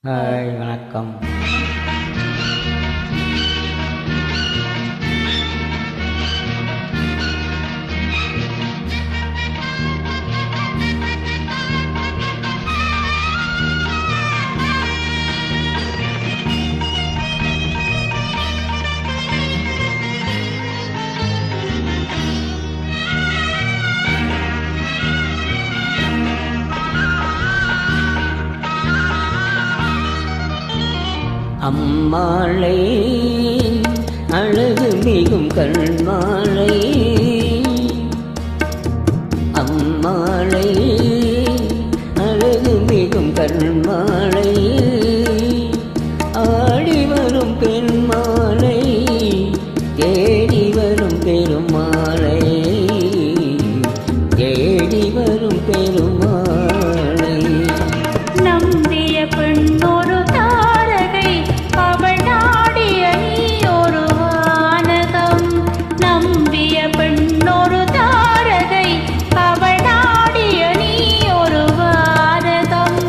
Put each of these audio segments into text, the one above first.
Hi வணக்கம். அம்மாளை அழகு மிகும் கண்மாளை, அம்மாளை அழகு மிகும் கண்மாளை, ஆடி வரும் பெண்மாளை, தேடி வரும் பெருமாளை, தேடி வரும் பெருமாளை. நம்பிய பெண்ணொரு தாரகை, அவள் நாடிய நீ ஒரு வானகம். நம்பிய பெண்ணொரு தாரகை, அவள் நாடிய நீ ஒரு வானகம்.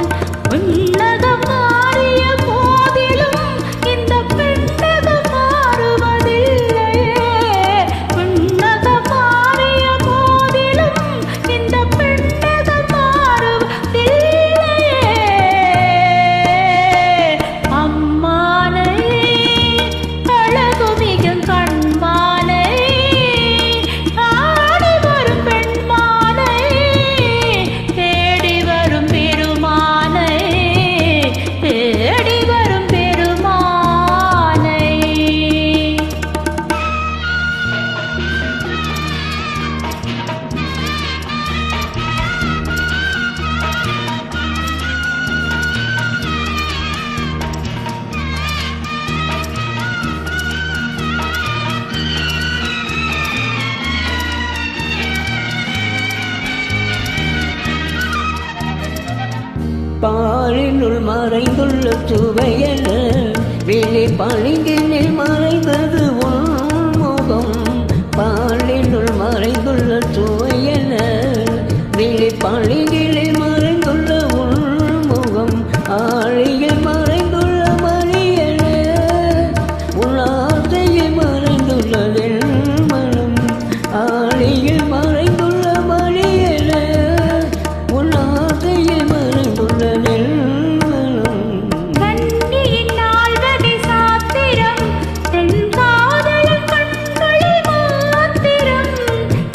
உன்னதம் மாறிய போதிலும் இந்த பெண்ணகம் மாறுவதில்லையே. உன்னதம் மாறிய போதிலும் இந்த பெண்ணகம் மாறுவதில்லையே. அம்மானை அழகு மிகும் கண்மானை, ஆடி வரும் பெண்மானை, தேடி வரும் பெருமானை, தேடி வரும் பெருமானை. பாலினுள் மறைந்துள்ள சுவையென விழி பளிங்கினில் மறைந்தது உன்முகம். பாலினுள் மறைந்துள்ள சுவையென விழி பளிங்கினில் மறைந்துள்ள உன்முகம். ஆழியில் மறைந்துள்ள மணியென உன் ஆசையில் மறைந்துள்ள மனம். ஆழியில் மறைந்துள்ள மணியென உன் ஆசையில் மறைந்துள்ள மனம். கண்ணியின் நால்வகை சாத்திரம், தென் காதலன் கண்களில் மாத்திரம்.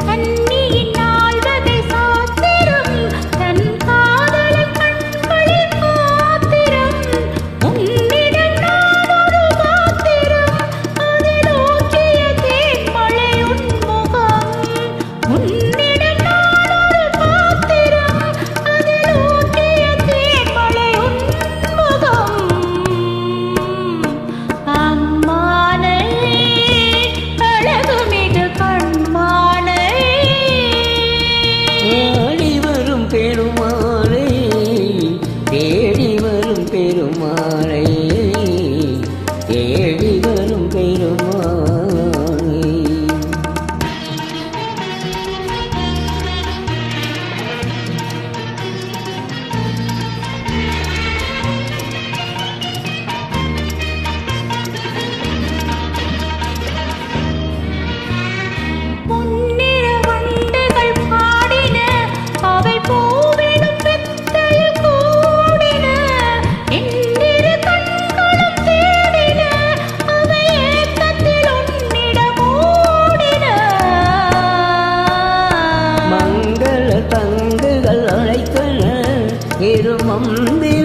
கண்ணியின் நால்வகை சாத்திரம், தன் காதலன் கண்களில் மாத்திரம். உன்னிடம் நான் ஒரு பாத்திரம், அதில் ஊற்றிய தேன்மழை உன்முகம். உன்னிடம் நான் ஒரு பாத்திரம், அதில் ஊற்றிய தேன்மழை உன்முகம். அம்மானை அழகு மிகு கண்மானை, ஆடி வரும் பெருமாளை, தேடி வரும் பெருமாளை, தேடி வரும் பெருமாளை. பொன்னிற வண்டுகள் பாடின, அவை பூவிடும் பெத்தையில் கூடின. எண்ணிரு கண்களும் தேடின, அவை ஏக்கத்தில் உன்னிடம் ஓடின. மங்கள தங்குகள் அழைத்தன, இரு மந்திர